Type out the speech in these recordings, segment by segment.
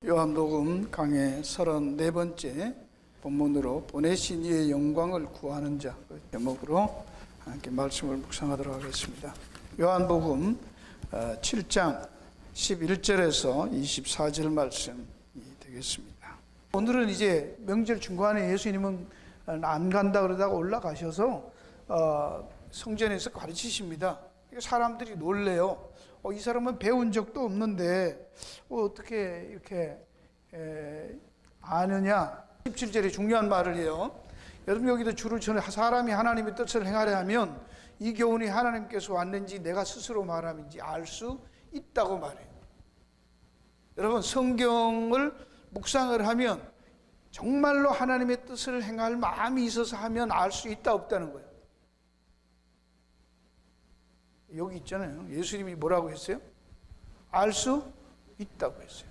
요한복음 강의 34번째 본문으로 보내신 이의 영광을 구하는 자, 그 제목으로 함께 말씀을 묵상하도록 하겠습니다. 요한복음 7장 11절에서 24절 말씀이 되겠습니다. 오늘은 이제 명절 중간에 예수님은 안 간다 그러다가 올라가셔서 성전에서 가르치십니다. 사람들이 놀래요. 이 사람은 배운 적도 없는데 어떻게 이렇게 아느냐. 17절에 중요한 말을 해요. 여러분, 여기도 줄을 쳐는 사람이 하나님의 뜻을 행하려 하면 이 교훈이 하나님께서 왔는지 내가 스스로 말함인지 알 수 있다고 말해요. 여러분, 성경을 묵상을 하면 정말로 하나님의 뜻을 행할 마음이 있어서 하면 알 수 있다 없다는 거예요. 여기 있잖아요. 예수님이 뭐라고 했어요? 알 수 있다고 했어요.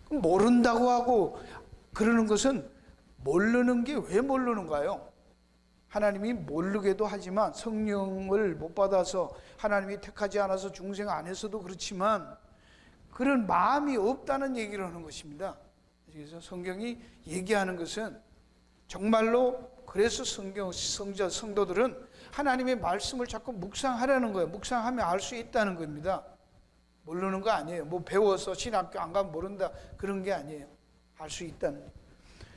그럼 모른다고 하고 그러는 것은 모르는 게 왜 모르는가요? 하나님이 모르게도 하지만 성령을 못 받아서 하나님이 택하지 않아서 중생 안에서도 그렇지만 그런 마음이 없다는 얘기를 하는 것입니다. 그래서 성경이 얘기하는 것은 정말로 그래서 성도들은 하나님의 말씀을 자꾸 묵상하라는 거예요. 묵상하면 알 수 있다는 겁니다. 모르는 거 아니에요. 뭐 배워서 신학교 안 가면 모른다 그런 게 아니에요. 알 수 있다는 거예요.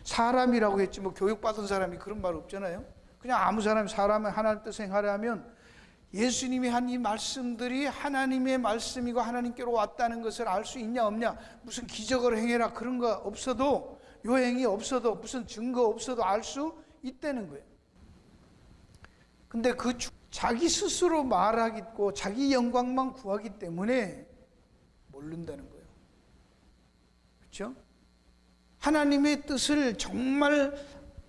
사람이라고 했지 뭐 교육받은 사람이 그런 말 없잖아요. 그냥 아무 사람이 사람을 하나님 뜻을 행하려면 예수님이 한 이 말씀들이 하나님의 말씀이고 하나님께로 왔다는 것을 알 수 있냐 없냐, 무슨 기적을 행해라 그런 거 없어도, 요행이 없어도, 무슨 증거 없어도 알 수 있다는 거예요. 근데 자기 스스로 말하고 자기 영광만 구하기 때문에 모른다는 거예요. 그렇죠? 하나님의 뜻을 정말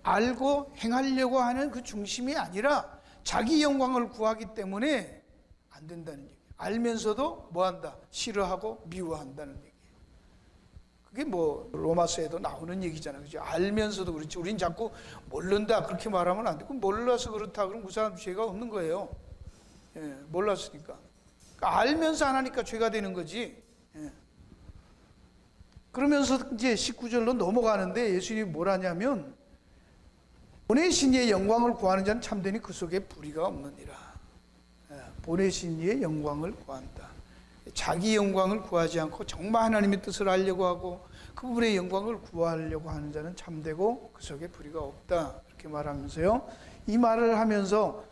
알고 행하려고 하는 그 중심이 아니라 자기 영광을 구하기 때문에 안 된다는 얘기예요. 알면서도 뭐한다? 싫어하고 미워한다는 얘기예요. 그게 뭐 로마서에도 나오는 얘기잖아요. 그죠? 알면서도 그렇지. 우린 자꾸 모른다 그렇게 말하면 안 돼. 그럼 몰라서 그렇다 그럼 그 사람 죄가 없는 거예요. 예, 몰랐으니까. 그러니까 알면서 안 하니까 죄가 되는 거지. 예. 그러면서 이제 19절로 넘어가는데 예수님이 뭘 하냐면 보내신 이의 영광을 구하는 자는 참되니 그 속에 불의가 없느니라. 보내신 이의 영광을 구한다. 자기 영광을 구하지 않고 정말 하나님의 뜻을 알려고 하고 그분의 영광을 구하려고 하는 자는 참되고 그 속에 불의가 없다. 이렇게 말하면서요. 이 말을 하면서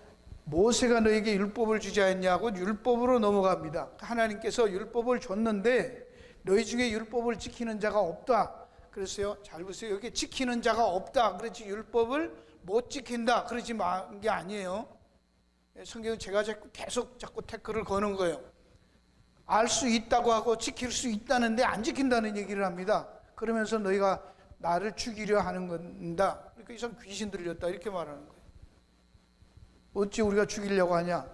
모세가 너에게 율법을 주지 않냐고 율법으로 넘어갑니다. 하나님께서 율법을 줬는데 너희 중에 율법을 지키는 자가 없다. 그랬어요. 잘 보세요. 여기 지키는 자가 없다. 그렇지 율법을 못 지킨다. 그러지 말 게 아니에요. 성경은 제가 자꾸 태클을 거는 거예요. 알 수 있다고 하고 지킬 수 있다는데 안 지킨다는 얘기를 합니다. 그러면서 너희가 나를 죽이려 하는 건다. 그러니까 이 사람 귀신 들렸다. 이렇게 말하는 거예요. 어찌 우리가 죽이려고 하냐?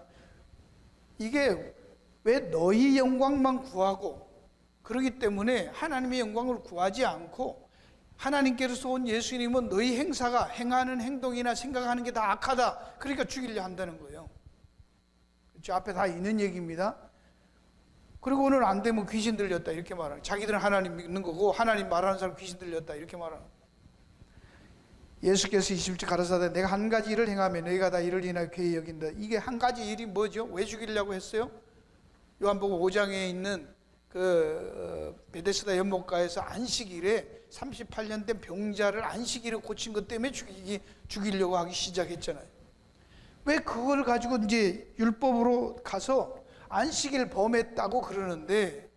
이게 왜 너희 영광만 구하고 그렇기 때문에 하나님의 영광을 구하지 않고 하나님께로서 온 예수님은 너희 행사가 행하는 행동이나 생각하는 게 다 악하다. 그러니까 죽이려 한다는 거예요. 그렇죠? 앞에 다 있는 얘기입니다. 그리고 오늘 안 되면 귀신 들렸다 이렇게 말하는, 자기들은 하나님 믿는 거고 하나님 말하는 사람 귀신 들렸다 이렇게 말하는. 예수께서 20절 가르사대 내가 한 가지 일을 행하면 너희가 다 이를 인하여 괴히 여긴다. 이게 한 가지 일이 뭐죠? 왜 죽이려고 했어요? 요한복음 5장에 있는 베데스다 연못가에서 안식일에 38년 된 병자를 안식일에 고친 것 때문에 죽이려고 하기 시작했잖아요. 왜 그걸 가지고 이제 율법으로 가서 안식일 범했다고 그러는데,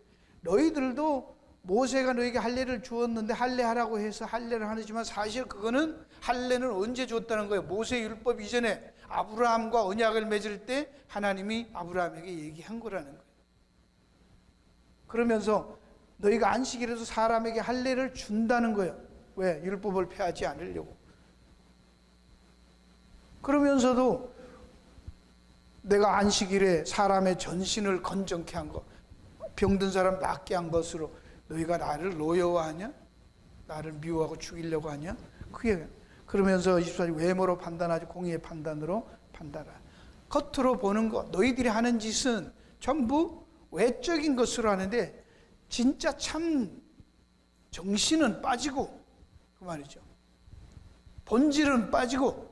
너희들도 모세가 너에게 할례를 주었는데 할례하라고 해서 할례를 하지만 사실 그거는 할례는 언제 줬다는 거예요? 모세 율법 이전에 아브라함과 언약을 맺을 때 하나님이 아브라함에게 얘기한 거라는 거예요. 그러면서 너희가 안식일에서 사람에게 할례를 준다는 거예요. 왜? 율법을 폐하지 않으려고. 그러면서도 내가 안식일에 사람의 전신을 건정케 한 것, 병든 사람 낫게 한 것으로 너희가 나를 노여워하냐? 나를 미워하고 죽이려고 하냐? 그게 그러면서 24절 외모로 판단하지 공의의 판단으로 판단하라. 겉으로 보는 것, 너희들이 하는 짓은 전부 외적인 것으로 하는데 진짜 참 정신은 빠지고 그 말이죠. 본질은 빠지고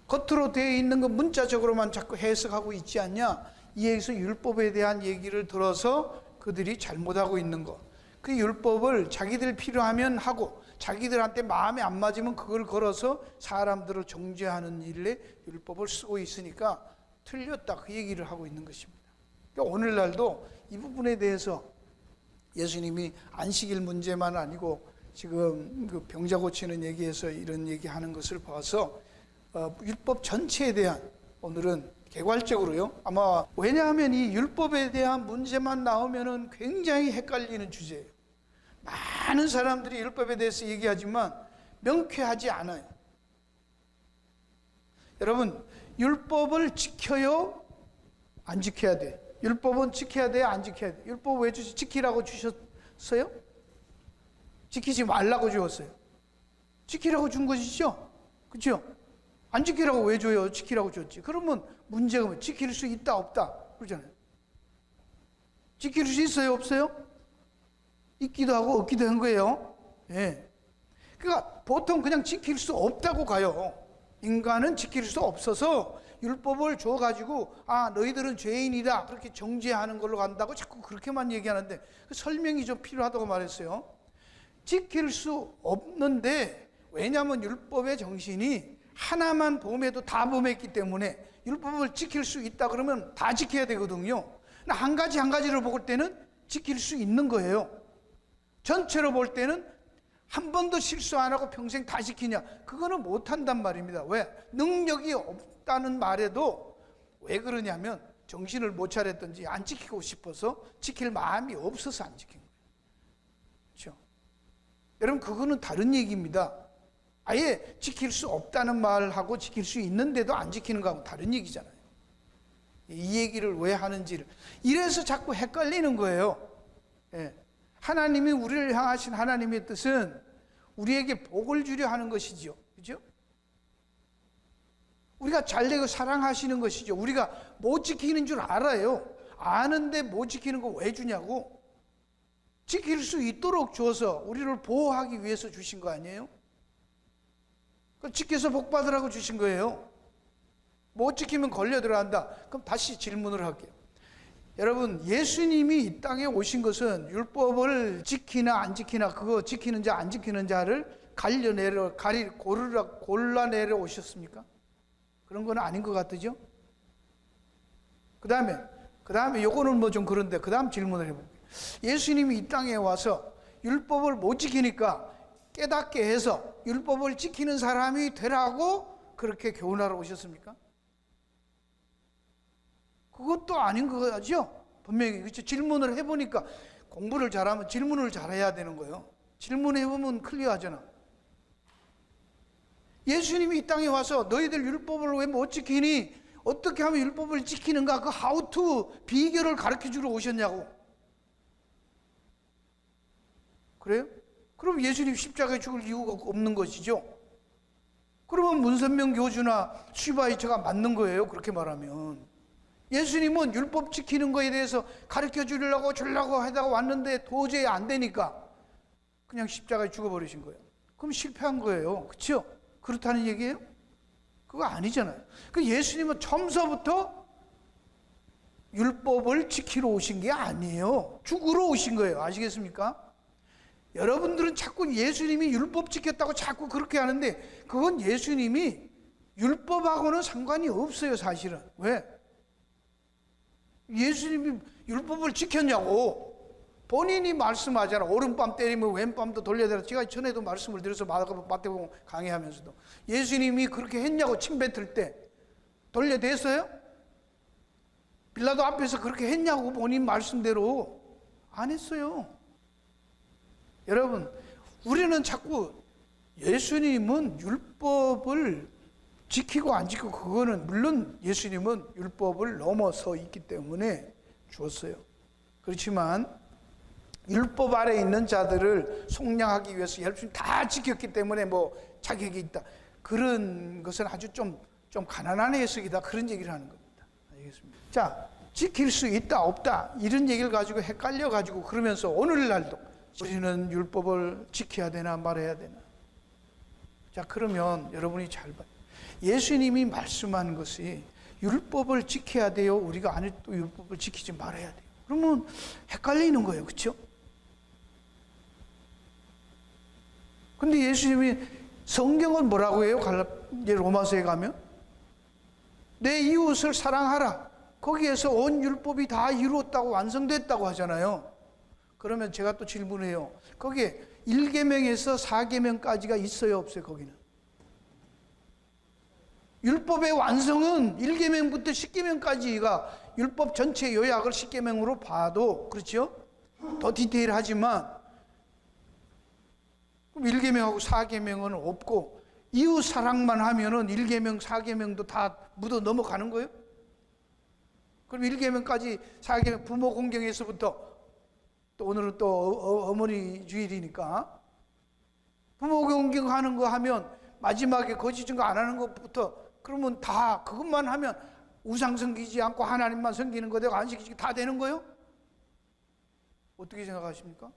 겉으로 되어 있는 거 문자적으로만 자꾸 해석하고 있지 않냐. 이에서 율법에 대한 얘기를 들어서 그들이 잘못하고 있는 거. 그 율법을 자기들 필요하면 하고 자기들한테 마음에 안 맞으면 그걸 걸어서 사람들을 정죄하는 일에 율법을 쓰고 있으니까 틀렸다, 그 얘기를 하고 있는 것입니다. 그러니까 오늘날도 이 부분에 대해서 예수님이 안식일 문제만 아니고 지금 그 병자 고치는 얘기에서 이런 얘기하는 것을 봐서 율법 전체에 대한, 오늘은 개괄적으로요. 아마 왜냐하면 이 율법에 대한 문제만 나오면은 굉장히 헷갈리는 주제예요. 많은 사람들이 율법에 대해서 얘기하지만 명쾌하지 않아요. 여러분, 율법을 지켜요? 안 지켜야 돼? 율법은 지켜야 돼? 안 지켜야 돼? 율법 왜 지키라고 주셨어요? 지키지 말라고 주었어요. 지키라고 준 것이죠? 그렇죠? 안 지키라고 왜 줘요? 지키라고 줬지. 그러면 문제가 뭐 지킬 수 있다 없다 그러잖아요. 지킬 수 있어요 없어요? 있기도 하고 없기도 한 거예요. 예. 그러니까 보통 그냥 지킬 수 없다고 가요. 인간은 지킬 수 없어서 율법을 줘가지고 너희들은 죄인이다 그렇게 정죄하는 걸로 간다고 자꾸 그렇게만 얘기하는데 그 설명이 좀 필요하다고 말했어요. 지킬 수 없는데, 왜냐하면 율법의 정신이 하나만 범해도 다 범했기 때문에 율법을 지킬 수 있다 그러면 다 지켜야 되거든요. 한 가지 한 가지를 볼 때는 지킬 수 있는 거예요. 전체로 볼 때는 한 번도 실수 안 하고 평생 다 지키냐, 그거는 못한단 말입니다. 왜? 능력이 없다는 말에도 왜 그러냐면 정신을 못 차렸든지 안 지키고 싶어서, 지킬 마음이 없어서 안 지킨 거예요. 그렇죠? 여러분, 그거는 다른 얘기입니다. 아예 지킬 수 없다는 말하고 지킬 수 있는데도 안 지키는 거하고 다른 얘기잖아요. 이 얘기를 왜 하는지를, 이래서 자꾸 헷갈리는 거예요. 예. 하나님이 우리를 향하신 하나님의 뜻은 우리에게 복을 주려 하는 것이죠. 그죠? 우리가 잘되고 사랑하시는 것이죠. 우리가 못 지키는 줄 알아요. 아는데 못 지키는 거 왜 주냐고. 지킬 수 있도록 줘서 우리를 보호하기 위해서 주신 거 아니에요? 지켜서 복 받으라고 주신 거예요. 못 지키면 걸려 들어간다. 그럼 다시 질문을 할게요. 여러분, 예수님이 이 땅에 오신 것은 율법을 지키나 안 지키나, 그거 지키는 자 안 지키는 자를 골라내려 오셨습니까? 그런 건 아닌 것 같으죠? 그 다음에 요거는 뭐 좀 그런데, 그 다음 질문을 해볼게요. 예수님이 이 땅에 와서 율법을 못 지키니까 깨닫게 해서 율법을 지키는 사람이 되라고 그렇게 교훈하러 오셨습니까? 그것도 아닌 거죠. 분명히. 그렇죠? 질문을 해보니까, 공부를 잘하면 질문을 잘해야 되는 거예요. 질문해보면 클리어하잖아. 예수님이 이 땅에 와서 너희들 율법을 왜 못 지키니? 어떻게 하면 율법을 지키는가? 그 how to 비결을 가르쳐 주러 오셨냐고. 그래요? 그럼 예수님 십자가에 죽을 이유가 없는 것이죠. 그러면 문선명 교주나 슈바이처가 맞는 거예요. 그렇게 말하면. 예수님은 율법 지키는 거에 대해서 가르쳐 주려고 하다가 왔는데 도저히 안 되니까 그냥 십자가에 죽어버리신 거예요. 그럼 실패한 거예요. 그렇죠? 그렇다는 얘기예요? 그거 아니잖아요. 그 예수님은 처음서부터 율법을 지키러 오신 게 아니에요. 죽으러 오신 거예요. 아시겠습니까? 여러분들은 자꾸 예수님이 율법 지켰다고 자꾸 그렇게 하는데, 그건 예수님이 율법하고는 상관이 없어요. 사실은. 왜? 예수님이 율법을 지켰냐고. 본인이 말씀하잖아. 오른밤 때리면 왼밤도 돌려대라. 제가 전에도 말씀을 드려서 마태복음 강의하면서도, 예수님이 그렇게 했냐고. 침 뱉을 때 돌려댔어요? 빌라도 앞에서 그렇게 했냐고. 본인 말씀대로 안 했어요. 여러분, 우리는 자꾸 예수님은 율법을 지키고 안 지키고, 그거는 물론 예수님은 율법을 넘어서 있기 때문에 주었어요. 그렇지만 율법 아래 있는 자들을 속량하기 위해서 예수님 다 지켰기 때문에 뭐 자격이 있다, 그런 것은 아주 좀 가난한 해석이다, 그런 얘기를 하는 겁니다. 알겠습니다. 자, 지킬 수 있다 없다 이런 얘기를 가지고 헷갈려 가지고 그러면서 오늘날도 우리는 율법을 지켜야 되나 말아야 되나? 자, 그러면 여러분이 잘 봐요. 예수님이 말씀한 것이 율법을 지켜야 돼요? 우리가 안에 또 율법을 지키지 말아야 돼요? 그러면 헷갈리는 거예요. 그렇죠? 근데 예수님이 성경은 뭐라고 해요? 이제 로마서에 가면 내 이웃을 사랑하라. 거기에서 온 율법이 다 이루었다고 완성됐다고 하잖아요. 그러면 제가 또 질문해요. 거기에 1계명에서 4계명까지가 있어요, 없어요? 거기는 율법의 완성은 1계명부터 10계명까지가 율법 전체 요약을 10계명으로 봐도 그렇죠? 더 디테일하지만 1계명하고 4계명은 없고 이웃 사랑만 하면은 1계명, 4계명도 다 묻어 넘어가는 거예요? 그럼 1계명까지 4계명 부모 공경에서부터 또 오늘은 또 어머니 주일이니까 부모 공경하는 거 하면 마지막에 거짓 증거 안 하는 것부터 그러면 다 그것만 하면 우상 섬기지 않고 하나님만 섬기는 거 되고 안식이 다 되는 거예요? 어떻게 생각하십니까?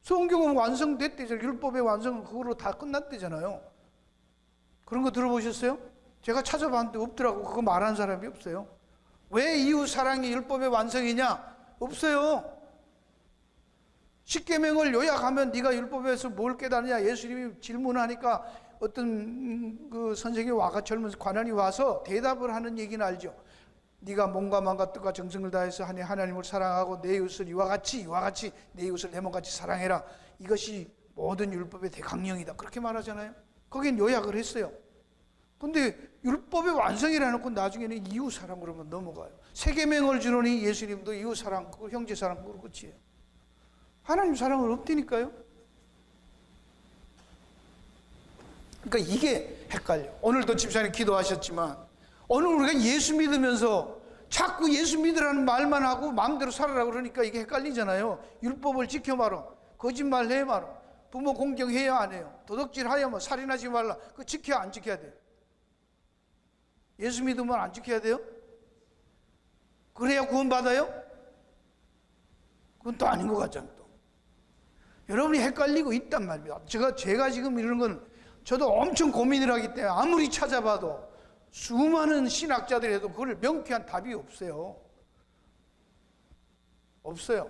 성경은 완성됐대잖아요. 율법의 완성은 그거로 다 끝났대잖아요. 그런 거 들어보셨어요? 제가 찾아봤는데 없더라고. 그거 말하는 사람이 없어요. 왜 이웃 사랑이 율법의 완성이냐? 없어요. 10계명을 요약하면 네가 율법에서 뭘 깨닫느냐? 예수님이 질문하니까 어떤 그 선생이 와가 젊은 관원이 와서 대답을 하는 얘기는 알죠. 네가 몸과 마음과 뜻과 정성을 다해서 하나님을 사랑하고 내 이웃을 이와 같이 내 이웃을 내 몸같이 사랑해라. 이것이 모든 율법의 대강령이다. 그렇게 말하잖아요. 거긴 요약을 했어요. 근데 율법의 완성이라 놓고 나중에는 이웃 사랑으로만 넘어가요. 10계명을 주노니 예수님도 이웃 사랑, 형제 사랑 그거 끝이에요. 하나님 사랑은 없다니까요. 그러니까 이게 헷갈려. 오늘도 집사님 기도하셨지만 오늘 우리가 예수 믿으면서 자꾸 예수 믿으라는 말만 하고 마음대로 살아라 그러니까 이게 헷갈리잖아요. 율법을 지켜 말아, 거짓말 해 말아, 부모 공경해야 안 해요, 도둑질 하야 뭐 살인하지 말라. 그거 지켜야 안 지켜야 돼요? 예수 믿으면 안 지켜야 돼요? 그래야 구원받아요? 그건 또 아닌 것 같잖아요. 또 여러분이 헷갈리고 있단 말입니다. 제가 지금 이러는 건 저도 엄청 고민을 하기 때문에 아무리 찾아봐도 수많은 신학자들이 해도 그걸 명쾌한 답이 없어요. 없어요.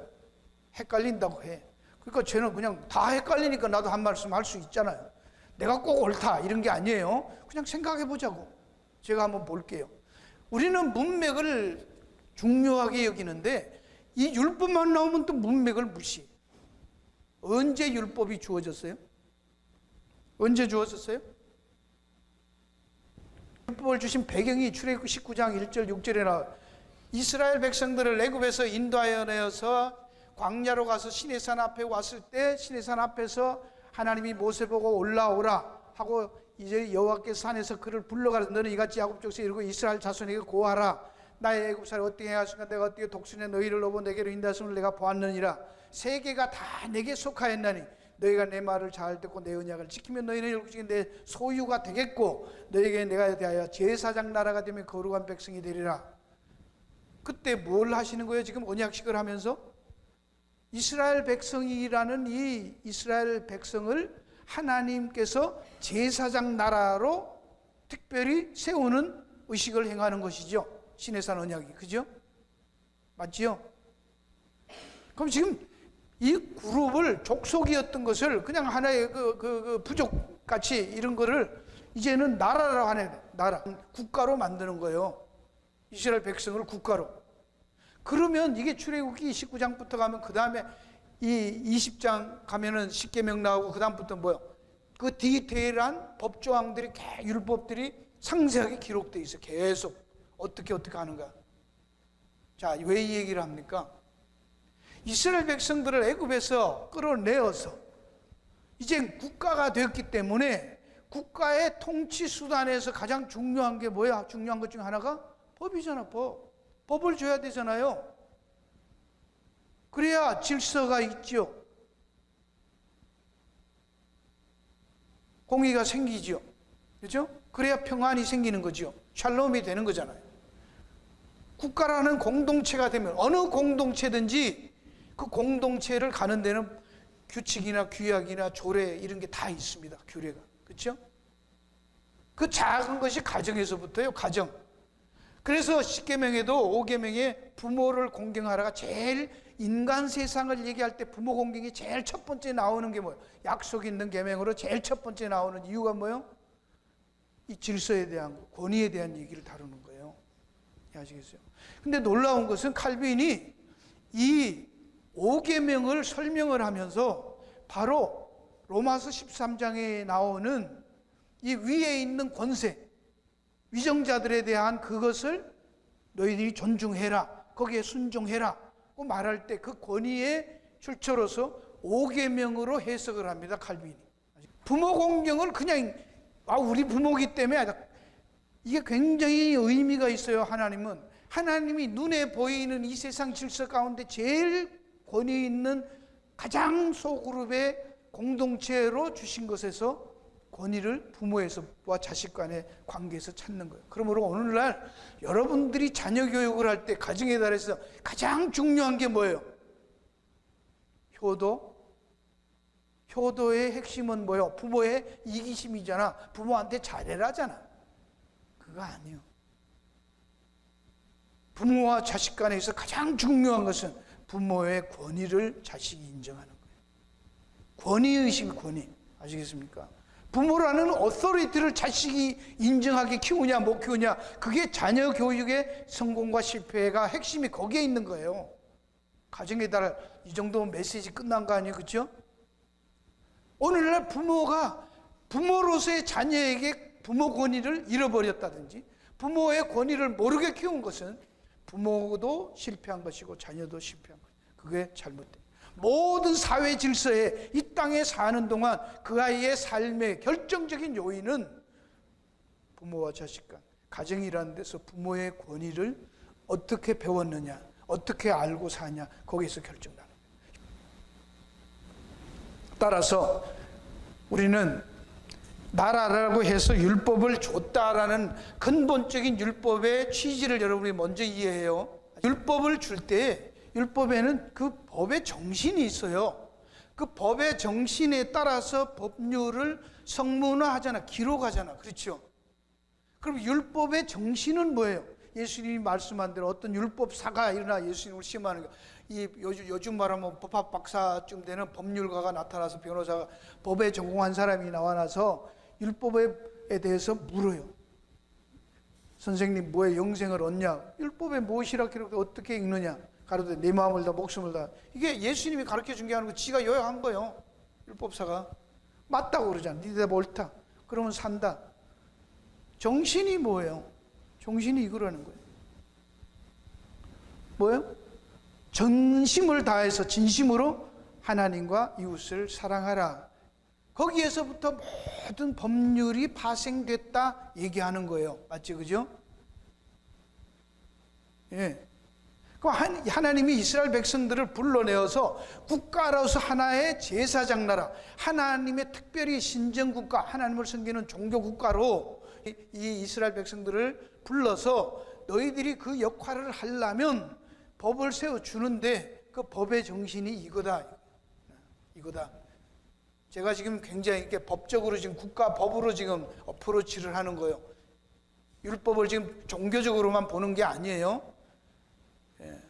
헷갈린다고 해. 그러니까 저는 그냥 다 헷갈리니까 나도 한 말씀 할 수 있잖아요. 내가 꼭 옳다 이런 게 아니에요. 그냥 생각해 보자고. 제가 한번 볼게요. 우리는 문맥을 중요하게 여기는데 이 율법만 나오면 또 문맥을 무시해. 언제 율법이 주어졌어요? 언제 주어졌어요? 율법을 주신 배경이 출애굽기 19장 1절 6절에 나와요. 이스라엘 백성들을 애굽에서 인도하여 내어서 광야로 가서 시내산 앞에 왔을 때 시내산 앞에서 하나님이 모세 보고 올라오라 하고 이제 여호와께서 산에서 그를 불러가서 너는 이같이 야곱 족속에 이르고 이스라엘 자손에게 고하라. 나의 애굽사를 어떻게 하였으니까 내가 어떻게 독수리에 너희를 넘어 내게로 인도하심을 내가 보았느니라. 세계가 다 내게 속하였나니 너희가 내 말을 잘 듣고 내 언약을 지키면 너희는 일곱 중에 내 소유가 되겠고 너희에게 내가 대하여 제사장 나라가 되며 거룩한 백성이 되리라. 그때 뭘 하시는 거예요? 지금 언약식을 하면서 이스라엘 백성이라는 이 이스라엘 백성을 하나님께서 제사장 나라로 특별히 세우는 의식을 행하는 것이죠. 시내산 언약이. 그죠? 맞지요? 그럼 지금 이 그룹을 족속이었던 것을 그냥 하나의 그 부족같이 이런 거를 이제는 나라로 하네. 나라. 국가로 만드는 거예요. 이스라엘 백성을 국가로. 그러면 이게 출애굽기 19장부터 가면 그 다음에 이 20장 가면은 10계명 나오고 그 다음부터 뭐요? 그 디테일한 법조항들이 율법들이 상세하게 기록되어 있어. 계속 어떻게 하는가. 자, 왜 이 얘기를 합니까? 이스라엘 백성들을 애굽에서 끌어내어서 이제 국가가 되었기 때문에 국가의 통치 수단에서 가장 중요한 게 뭐야? 중요한 것 중에 하나가 법이잖아. 법을 줘야 되잖아요. 그래야 질서가 있죠. 공의가 생기죠. 그렇죠? 그래야 평안이 생기는 거죠. 샬롬이 되는 거잖아요. 국가라는 공동체가 되면 어느 공동체든지 그 공동체를 가는 데는 규칙이나 규약이나 조례 이런 게 다 있습니다. 규례가. 그렇죠? 그 작은 것이 가정에서부터요. 가정. 그래서 10계명에도 5계명에 부모를 공경하라가 제일 인간 세상을 얘기할 때 부모 공경이 제일 첫 번째 나오는 게 뭐예요? 약속 있는 계명으로 제일 첫 번째 나오는 이유가 뭐예요? 이 질서에 대한 거, 권위에 대한 얘기를 다루는 거예요. 아시겠어요? 근데 놀라운 것은 칼빈이 이 5계명을 설명을 하면서 바로 로마서 13장에 나오는 이 위에 있는 권세, 위정자들에 대한 그것을 너희들이 존중해라, 거기에 순종해라 고 말할 때 그 권위의 출처로서 5계명으로 해석을 합니다. 칼빈이. 부모 공경을 그냥 우리 부모기 때문에 이게 굉장히 의미가 있어요. 하나님은 하나님이 눈에 보이는 이 세상 질서 가운데 제일 권위 있는 가장 소그룹의 공동체로 주신 것에서 권위를 부모에서와 자식 간의 관계에서 찾는 거예요. 그러므로 오늘날 여러분들이 자녀 교육을 할 때 가정에 달해서 가장 중요한 게 뭐예요? 효도. 효도의 핵심은 뭐예요? 부모의 이기심이잖아. 부모한테 잘해라잖아. 그거 아니에요. 부모와 자식 간에서 가장 중요한 것은 부모의 권위를 자식이 인정하는 거예요. 권위의식, 권위. 아시겠습니까? 부모라는 어서리티를 자식이 인정하게 키우냐 못 키우냐, 그게 자녀 교육의 성공과 실패가 핵심이 거기에 있는 거예요. 가정에 따라 이 정도면 메시지 끝난 거 아니에요? 그렇죠? 오늘날 부모가 부모로서의 자녀에게 부모 권위를 잃어버렸다든지 부모의 권위를 모르게 키운 것은 부모도 실패한 것이고 자녀도 실패한 것이고, 그게 잘못된 모든 사회 질서에 이 땅에 사는 동안 그 아이의 삶의 결정적인 요인은 부모와 자식 간, 가정이라는 데서 부모의 권위를 어떻게 배웠느냐, 어떻게 알고 사냐, 거기서 결정나는 거예요. 따라서 우리는 나라라고 해서 율법을 줬다라는 근본적인 율법의 취지를 여러분이 먼저 이해해요. 율법을 줄 때 율법에는 그 법의 정신이 있어요. 그 법의 정신에 따라서 법률을 성문화하잖아, 기록하잖아. 그렇죠? 그럼 율법의 정신은 뭐예요? 예수님이 말씀한 대로 어떤 율법사가 일어나 예수님을 시험하는 거. 이 요즘 말하면 법학 박사쯤 되는 법률가가 나타나서, 변호사가, 법에 전공한 사람이 나와나서 율법에 대해서 물어요. 선생님, 뭐에 영생을 얻냐? 율법에 무엇이라 기록돼 어떻게 읽느냐? 가로되 내 마음을 다 목숨을 다. 이게 예수님이 가르쳐 준 게 아니고 지가 요약한 거예요. 율법사가 맞다고 그러잖아. 네 대답 옳다. 그러면 산다. 정신이 뭐예요? 정신이 이거라는 거예요. 뭐예요? 전심을 다해서 진심으로 하나님과 이웃을 사랑하라. 거기에서부터 모든 법률이 파생됐다 얘기하는 거예요. 맞죠? 그죠? 예. 하나님이 이스라엘 백성들을 불러내어서 국가로서 하나의 제사장 나라, 하나님의 특별히 신정국가, 하나님을 섬기는 종교국가로 이 이스라엘 백성들을 불러서 너희들이 그 역할을 하려면 법을 세워주는데 그 법의 정신이 이거다. 이거다. 제가 지금 굉장히 이렇게 법적으로 지금 국가 법으로 지금 어프로치를 하는 거예요. 율법을 지금 종교적으로만 보는 게 아니에요. 예.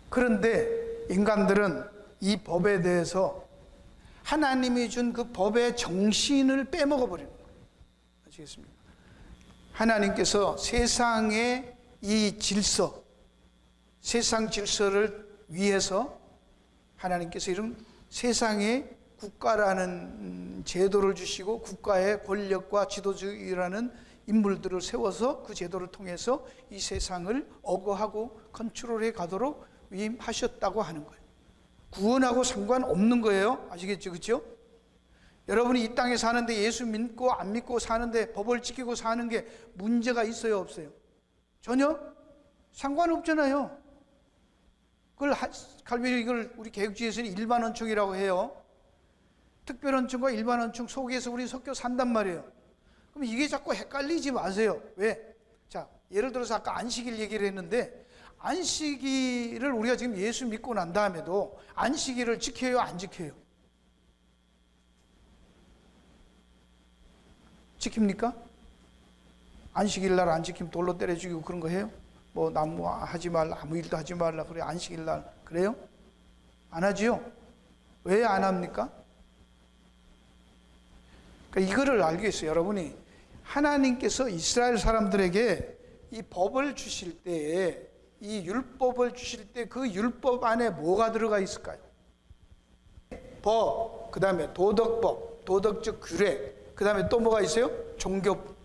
그런데 인간들은 이 법에 대해서 하나님이 준 그 법의 정신을 빼먹어 버리는 거예요. 아시겠습니까? 하나님께서 세상의 이 질서, 세상 질서를 위해서 하나님께서 이런 세상의 국가라는 제도를 주시고 국가의 권력과 지도주의라는 인물들을 세워서 그 제도를 통해서 이 세상을 억어하고 컨트롤해 가도록 위임하셨다고 하는 거예요. 구원하고 상관없는 거예요. 아시겠죠? 그렇죠? 여러분이 이 땅에 사는데 예수 믿고 안 믿고 사는데 법을 지키고 사는 게 문제가 있어요? 없어요? 전혀 상관없잖아요. 그걸 칼빈이 이걸 우리 개혁주의에서는 일반원총이라고 해요. 특별원총과 일반원총 속에서 우리 섞여 산단 말이에요. 그럼 이게 자꾸 헷갈리지 마세요. 왜? 자, 예를 들어서 아까 안식일 얘기를 했는데 안식일을 우리가 지금 예수 믿고 난 다음에도 안식일을 지켜요, 안 지켜요? 지킵니까? 안식일 날 안 지키면 돌로 때려 죽이고 그런 거 해요? 뭐 나무 하지 말라, 아무 일도 하지 말라 그래, 안식일 날 그래요? 안 하지요? 왜 안 합니까? 그러니까 이거를 알겠어요. 여러분이 하나님께서 이스라엘 사람들에게 이 법을 주실 때에, 이 율법을 주실 때 그 율법 안에 뭐가 들어가 있을까요? 법, 그 다음에 도덕법, 도덕적 규례, 그 다음에 또 뭐가 있어요? 종교법.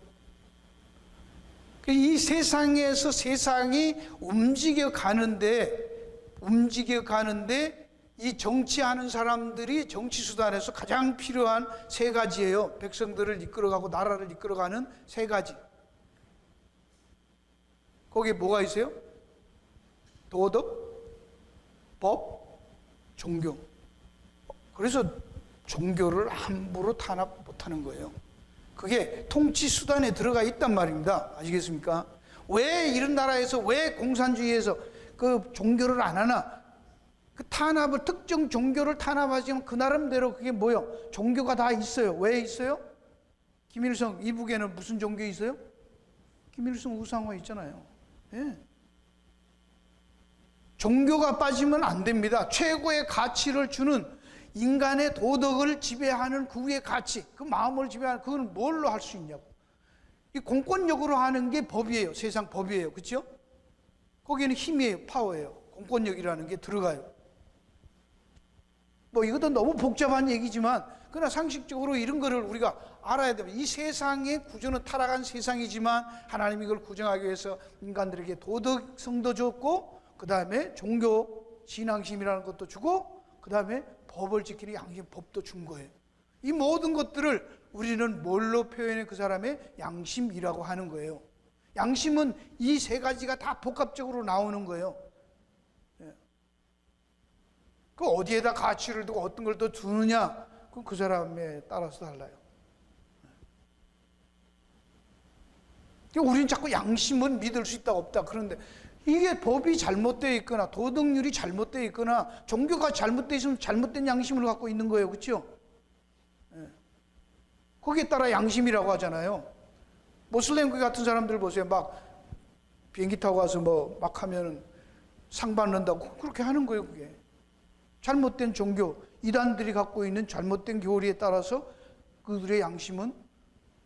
이 세상에서 세상이 움직여 가는데 이 정치하는 사람들이 정치 수단에서 가장 필요한 세 가지예요. 백성들을 이끌어가고 나라를 이끌어가는 세 가지. 거기에 뭐가 있어요? 도덕, 법, 종교. 그래서 종교를 함부로 탄압 못하는 거예요. 그게 통치 수단에 들어가 있단 말입니다. 아시겠습니까? 왜 이런 나라에서, 왜 공산주의에서 그 종교를 안 하나? 그 탄압을, 특정 종교를 탄압하지만 그 나름대로 그게 뭐요? 종교가 다 있어요. 왜 있어요? 김일성 이북에는 무슨 종교 있어요? 김일성 우상화 있잖아요. 예. 종교가 빠지면 안 됩니다. 최고의 가치를 주는, 인간의 도덕을 지배하는 그 위의 가치, 그 마음을 지배하는, 그건 뭘로 할 수 있냐고. 이 공권력으로 하는 게 법이에요. 세상 법이에요. 그렇죠? 거기에는 힘이에요. 파워예요. 공권력이라는 게 들어가요. 뭐 이것도 너무 복잡한 얘기지만 그러나 상식적으로 이런 거를 우리가 알아야 됩니다. 이 세상의 구조는 타락한 세상이지만 하나님이 이걸 구정하기 위해서 인간들에게 도덕성도 줬고, 그 다음에 종교 신앙심이라는 것도 주고, 그 다음에 법을 지키는 양심, 법도 준 거예요. 이 모든 것들을 우리는 뭘로 표현해? 그 사람의 양심이라고 하는 거예요. 양심은 이 세 가지가 다 복합적으로 나오는 거예요. 그 어디에다 가치를 두고 어떤 걸 더 두느냐, 그건 그 사람에 따라서 달라요. 우리는 자꾸 양심은 믿을 수 있다 없다 그런데, 이게 법이 잘못되어 있거나 도덕률이 잘못되어 있거나 종교가 잘못되어 있으면 잘못된 양심을 갖고 있는 거예요. 그렇죠? 거기에 따라 양심이라고 하잖아요. 모슬렘 같은 사람들 보세요. 막 비행기 타고 가서 뭐 막 하면은 상 받는다고 그렇게 하는 거예요. 그게 잘못된 종교, 이단들이 갖고 있는 잘못된 교리에 따라서 그들의 양심은,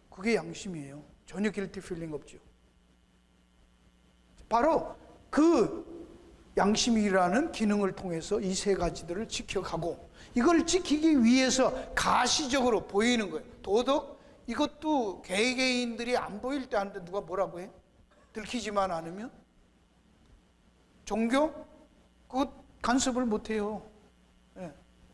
그게 양심이에요. 전혀 길티 필링 없죠. 바로 그 양심이라는 기능을 통해서 이 세 가지들을 지켜가고, 이걸 지키기 위해서 가시적으로 보이는 거예요. 도덕, 이것도 개개인들이 안 보일 때 하는데 누가 뭐라고 해? 들키지만 않으면. 종교, 그것 간섭을 못해요.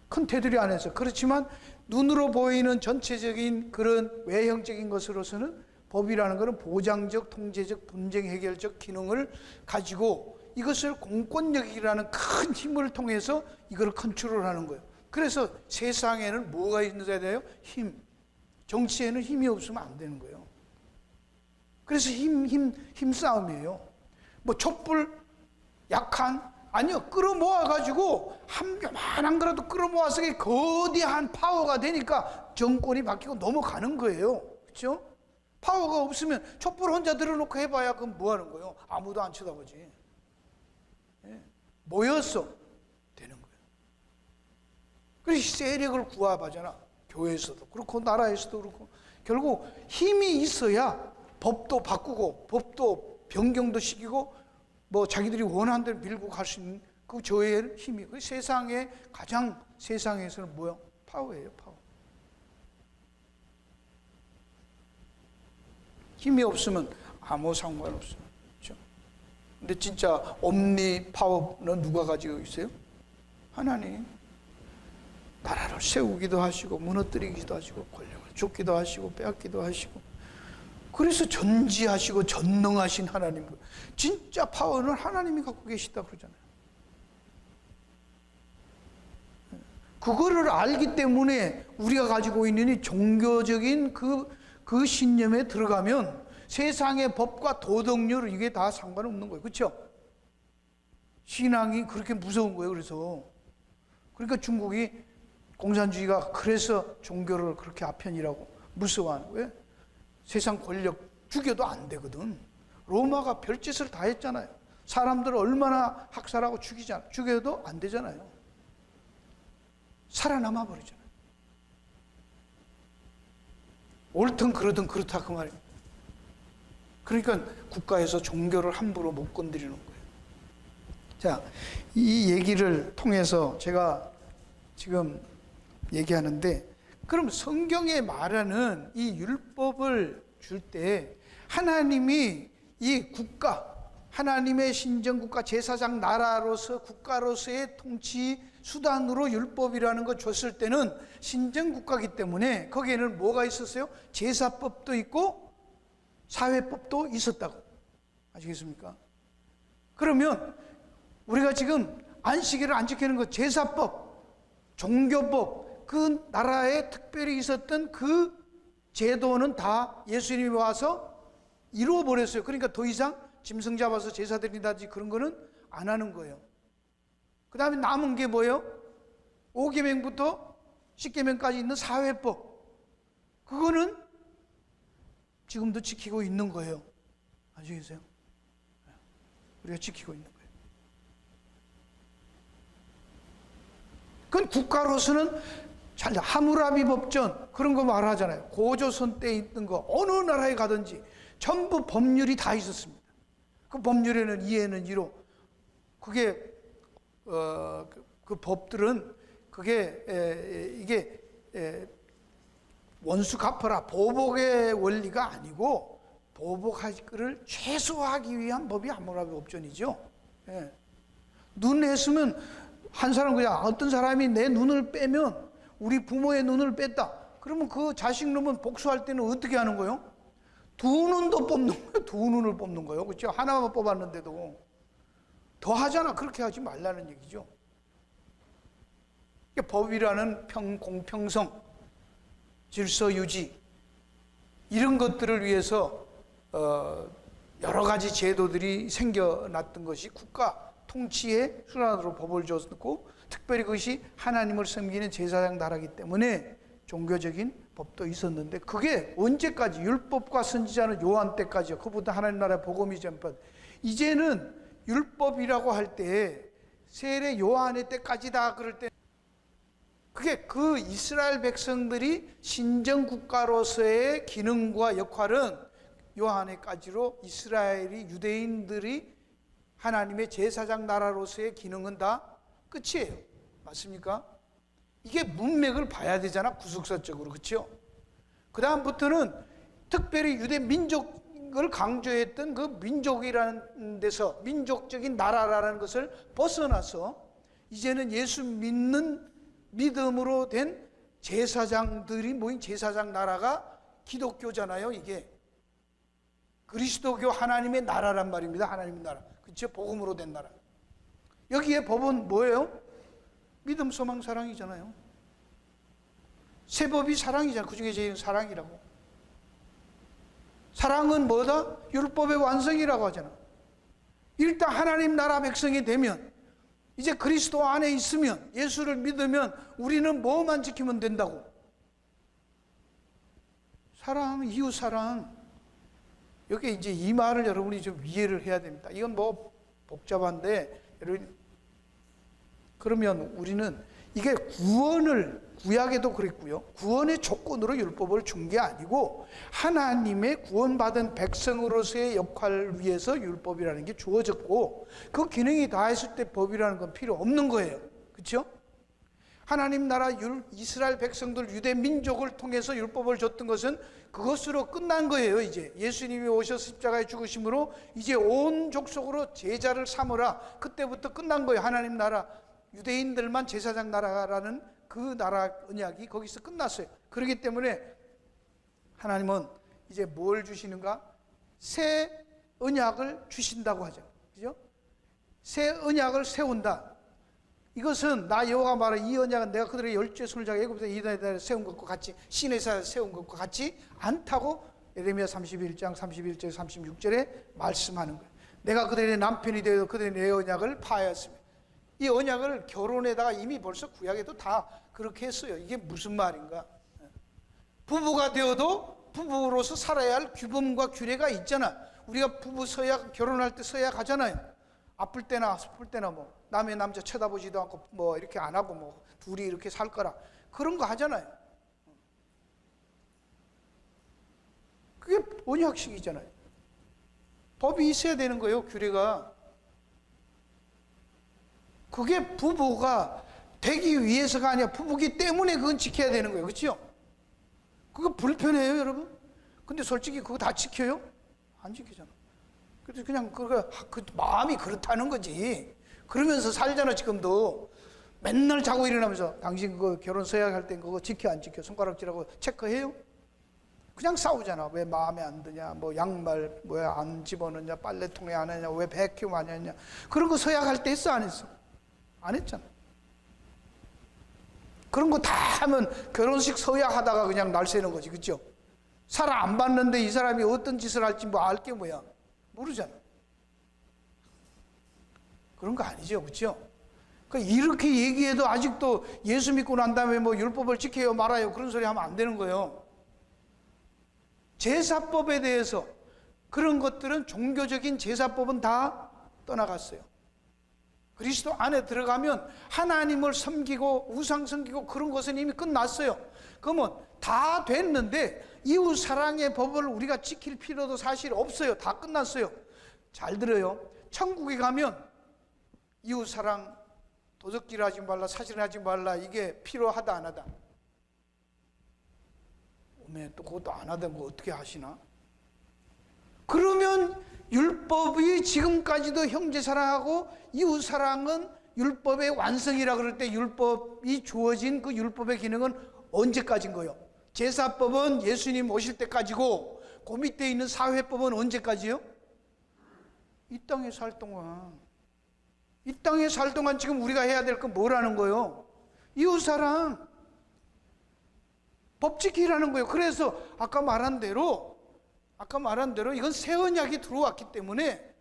큰 테두리 안에서. 그렇지만 눈으로 보이는 전체적인 그런 외형적인 것으로서는 법이라는 것은 보장적, 통제적, 분쟁 해결적 기능을 가지고 이것을 공권력이라는 큰 힘을 통해서 이걸 컨트롤하는 거예요. 그래서 세상에는 뭐가 있어야 돼요? 힘. 정치에는 힘이 없으면 안 되는 거예요. 그래서 힘 싸움이에요. 뭐 촛불, 약한, 아니요, 끌어모아가지고 한 요만한 거라도 끌어모아서 거대한 파워가 되니까 정권이 바뀌고 넘어가는 거예요. 그렇죠? 파워가 없으면 촛불 혼자 들어놓고 해봐야 그건 뭐 하는 거예요? 아무도 안 쳐다보지. 모여서 되는 거예요. 그래서 세력을 구합하잖아. 교회에서도 그렇고 나라에서도 그렇고. 결국 힘이 있어야 법도 바꾸고 법도 변경도 시키고 뭐 자기들이 원하는 대로 밀고 갈 수 있는 그 저의 힘이, 그 세상의 가장, 세상에서는 뭐요? 파워예요. 파워. 힘이 없으면 아무 상관없어요. 그렇죠? 근데 진짜 옴니 파워는 누가 가지고 있어요? 하나님. 나라를 세우기도 하시고 무너뜨리기도 하시고 권력을 줬기도 하시고 빼앗기도 하시고, 그래서 전지하시고 전능하신 하나님, 진짜 파워는 하나님이 갖고 계시다 그러잖아요. 그거를 알기 때문에 우리가 가지고 있는 이 종교적인 그 신념에 들어가면 세상의 법과 도덕률, 이게 다 상관없는 거예요. 그렇죠? 신앙이 그렇게 무서운 거예요. 그러니까 중국이 공산주의가 그래서 종교를 그렇게 아편이라고 무서워하는 거예요. 세상 권력 죽여도 안 되거든. 로마가 별짓을 다 했잖아요. 사람들을 얼마나 학살하고 죽여도 안 되잖아요. 살아남아 버리잖아요. 옳든 그러든 그렇다 그 말이에요. 그러니까 국가에서 종교를 함부로 못 건드리는 거예요. 자, 이 얘기를 통해서 제가 지금 얘기하는데, 그럼 성경에 말하는 이 율법을 줄 때 하나님이 이 국가, 하나님의 신정국가, 제사장 나라로서 국가로서의 통치 수단으로 율법이라는 거 줬을 때는 신정국가이기 때문에 거기에는 뭐가 있었어요? 제사법도 있고 사회법도 있었다고. 아시겠습니까? 그러면 우리가 지금 안식일을 안 지키는 거, 제사법, 종교법, 그 나라에 특별히 있었던 그 제도는 다 예수님이 와서 이루어버렸어요. 그러니까 더 이상 짐승 잡아서 제사 드린다든지 그런 거는 안 하는 거예요. 그 다음에 남은 게 뭐예요? 5계명부터 10계명까지 있는 사회법, 그거는 지금도 지키고 있는 거예요. 아시겠어요? 우리가 지키고 있는 거예요. 그건 국가로서는 잘, 하무라비 법전 그런 거 말하잖아요. 고조선 때 있던 거 어느 나라에 가든지 전부 법률이 다 있었습니다. 그 법률에는 이에는 이로, 그게 그 법들은 그게 이게 원수 갚아라, 보복의 원리가 아니고 보복할 것을 최소화하기 위한 법이 하무라비 법전이죠. 예. 눈 했으면 한 사람, 그냥 어떤 사람이 내 눈을 빼면, 우리 부모의 눈을 뺐다 그러면 그 자식 놈은 복수할 때는 어떻게 하는 거예요? 두 눈도 뽑는 거예요. 두 눈을 뽑는 거예요. 그렇죠? 하나만 뽑았는데도 더 하잖아. 그렇게 하지 말라는 얘기죠. 법이라는 공평성, 질서 유지, 이런 것들을 위해서 여러 가지 제도들이 생겨났던 것이 국가 통치의 수단으로 법을 줬고, 특별히 그것이 하나님을 섬기는 제사장 나라이기 때문에 종교적인 법도 있었는데, 그게 언제까지? 율법과 선지자는 요한 때까지요. 그보다 하나님 나라의 복음이 전파. 이제는 율법이라고 할 때 세례 요한의 때까지다 그럴 때, 그게 그 이스라엘 백성들이 신정국가로서의 기능과 역할은 요한의까지로 이스라엘이, 유대인들이 하나님의 제사장 나라로서의 기능은 다 끝이에요. 맞습니까? 이게 문맥을 봐야 되잖아, 구속사적으로. 그렇죠? 그 다음부터는 특별히 유대 민족을 강조했던 그 민족이라는 데서, 민족적인 나라라는 것을 벗어나서 이제는 예수 믿는 믿음으로 된 제사장들이 모인 제사장 나라가 기독교잖아요. 이게 그리스도교 하나님의 나라란 말입니다. 하나님의 나라, 그렇죠? 복음으로 된 나라. 여기에 법은 뭐예요? 믿음, 소망, 사랑이잖아요. 새 법이 사랑이잖아요. 그 중에 제일 사랑이라고. 사랑은 뭐다? 율법의 완성이라고 하잖아. 일단 하나님 나라 백성이 되면, 이제 그리스도 안에 있으면, 예수를 믿으면 우리는 뭐만 지키면 된다고? 사랑, 이웃 사랑. 여기 이제 이 말을 여러분이 좀 이해를 해야 됩니다. 이건 뭐 복잡한데, 여러분, 그러면 우리는 이게 구약에도 그랬고요. 구원의 조건으로 율법을 준 게 아니고 하나님의 구원받은 백성으로서의 역할을 위해서 율법이라는 게 주어졌고, 그 기능이 다했을 때 법이라는 건 필요 없는 거예요. 그렇죠? 하나님 나라 이스라엘 백성들, 유대 민족을 통해서 율법을 줬던 것은 그것으로 끝난 거예요. 이제 예수님이 오셔서 십자가에 죽으심으로 이제 온 족속으로 제자를 삼으라. 그때부터 끝난 거예요. 하나님 나라, 유대인들만 제사장 나라라는 그 나라 언약이 거기서 끝났어요. 그렇기 때문에 하나님은 이제 뭘 주시는가? 새 언약을 주신다고 하죠. 그죠? 새 언약을 세운다. 이것은 나 여호와가 말한 이 언약은 내가 그들의 열조의 손을 잡아 애굽에서 이스라엘에 세운 것과 같이, 시내에서 세운 것과 같지 않다고 예레미야 31장 31절 36절에 말씀하는 거예요. 내가 그들의 남편이 되어 그들의 내 언약을 파하였으며. 이 언약을 결혼에다가 이미 벌써 구약에도 다 그렇게 했어요. 이게 무슨 말인가? 부부가 되어도 부부로서 살아야 할 규범과 규례가 있잖아. 우리가 부부 서약, 결혼할 때 서약 하잖아요. 아플 때나 슬플 때나 뭐 남의 남자 쳐다보지도 않고 뭐 이렇게 안 하고 뭐 둘이 이렇게 살 거라 그런 거 하잖아요. 그게 언약식이잖아요. 법이 있어야 되는 거예요, 규례가. 그게 부부가 되기 위해서가 아니라 부부기 때문에 그건 지켜야 되는 거예요. 그렇죠? 그거 불편해요, 여러분? 근데 솔직히 그거 다 지켜요? 안 지키잖아. 그래서 그냥 그 마음이 그렇다는 거지. 그러면서 살잖아, 지금도. 맨날 자고 일어나면서 당신 그거 결혼 서약할 땐 그거 지켜 안 지켜? 손가락질하고 체크해요? 그냥 싸우잖아. 왜 마음에 안 드냐? 뭐 양말 왜 안 집어넣냐? 빨래통에 안 하냐? 왜 백큐 안 했냐? 그런 거 서약할 때 했어, 안 했어? 안 했잖아. 그런 거 다 하면 결혼식 서약하다가 그냥 날 새는 거지, 그렇죠? 사람 안 봤는데 이 사람이 어떤 짓을 할지 뭐 알 게 뭐야? 모르잖아. 그런 거 아니죠, 그렇죠? 그러니까 이렇게 얘기해도 아직도 예수 믿고 난 다음에 뭐 율법을 지켜요 말아요 그런 소리 하면 안 되는 거예요. 제사법에 대해서 그런 것들은 종교적인 제사법은 다 떠나갔어요. 그리스도 안에 들어가면 하나님을 섬기고 우상 섬기고 그런 것은 이미 끝났어요. 그러면 다 됐는데 이웃 사랑의 법을 우리가 지킬 필요도 사실 없어요. 다 끝났어요. 잘 들어요. 천국에 가면 이웃 사랑, 도적질 하지 말라, 사실하지 말라 이게 필요하다 안 하다? 오메 또 그것도 안 하던 거 어떻게 하시나? 그러면 율법이 지금까지도 형제 사랑하고 이웃 사랑은 율법의 완성이라 그럴 때 율법이 주어진 그 율법의 기능은 언제까지인 거예요? 제사법은 예수님 오실 때까지고 그 밑에 있는 사회법은 언제까지요? 이 땅에 살 동안. 이 땅에 살 동안 지금 우리가 해야 될 건 뭐라는 거예요? 이웃 사랑. 법 지키라는 거예요. 그래서 아까 말한 대로 이건 새 언약이 들어왔기 때문에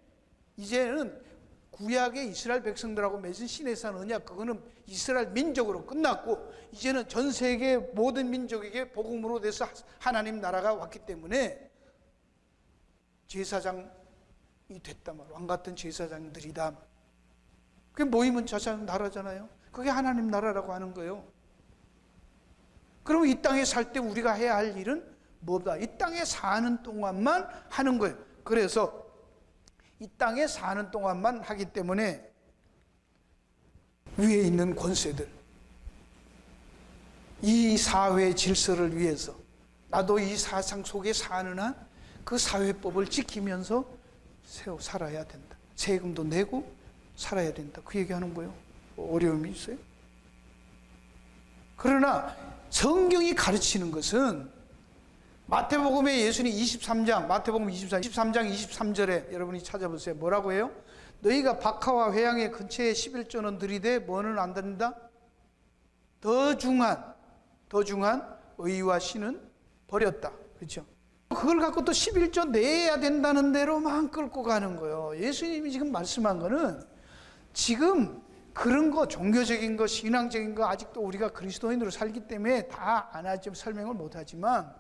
이제는 구약의 이스라엘 백성들하고 맺은 시내산 언약 그거는 이스라엘 민족으로 끝났고 이제는 전 세계 모든 민족에게 복음으로 돼서 하나님 나라가 왔기 때문에 제사장이 됐다 말. 왕 같은 제사장들이다. 그게 모이면 제사장 나라잖아요. 그게 하나님 나라라고 하는 거예요. 그러면 이 땅에 살 때 우리가 해야 할 일은 뭐다? 이 땅에 사는 동안만 하는 거예요. 그래서 이 땅에 사는 동안만 하기 때문에 위에 있는 권세들, 이 사회 질서를 위해서 나도 이 사상 속에 사는 한 그 사회법을 지키면서 살아야 된다. 세금도 내고 살아야 된다. 그 얘기하는 거예요. 어려움이 있어요? 그러나 성경이 가르치는 것은 마태복음에 예수님 23장, 마태복음 23장 23절에 여러분이 찾아보세요. 뭐라고 해요? 너희가 박하와 회양의 근처에 11조는 들이되 뭐는 안 듣는다? 더 중한 의와 신은 버렸다. 그렇죠? 그걸 갖고 또 11조 내야 된다는 대로만 끌고 가는 거예요. 예수님이 지금 말씀한 거는 지금 그런 거, 종교적인 거, 신앙적인 거 아직도 우리가 그리스도인으로 살기 때문에 다 안 하지만 설명을 못 하지만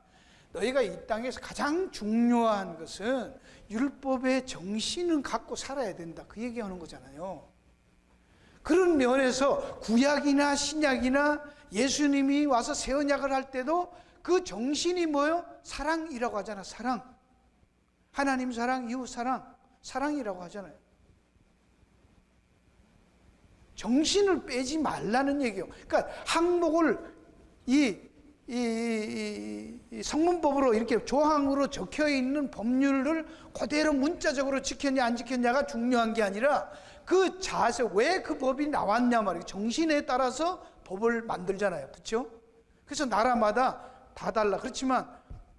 너희가 이 땅에서 가장 중요한 것은 율법의 정신은 갖고 살아야 된다. 그 얘기하는 거잖아요. 그런 면에서 구약이나 신약이나 예수님이 와서 새 언약을 할 때도 그 정신이 뭐예요? 사랑이라고 하잖아. 사랑. 하나님 사랑, 이웃 사랑, 사랑이라고 하잖아요. 정신을 빼지 말라는 얘기예요. 그러니까 항목을 이 성문법으로 이렇게 조항으로 적혀 있는 법률을 그대로 문자적으로 지켰냐 안 지켰냐가 중요한 게 아니라 그 자세, 왜 그 법이 나왔냐 말이에요. 정신에 따라서 법을 만들잖아요. 그렇죠? 그래서 나라마다 다 달라. 그렇지만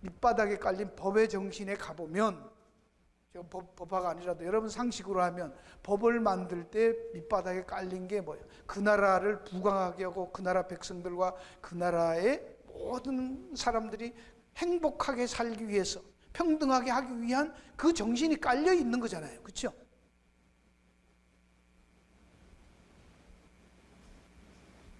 밑바닥에 깔린 법의 정신에 가보면, 법화가 아니라도 여러분 상식으로 하면 법을 만들 때 밑바닥에 깔린 게 뭐예요? 그 나라를 부강하게 하고 그 나라 백성들과 그 나라의 모든 사람들이 행복하게 살기 위해서, 평등하게 하기 위한 그 정신이 깔려 있는 거잖아요. 그렇죠?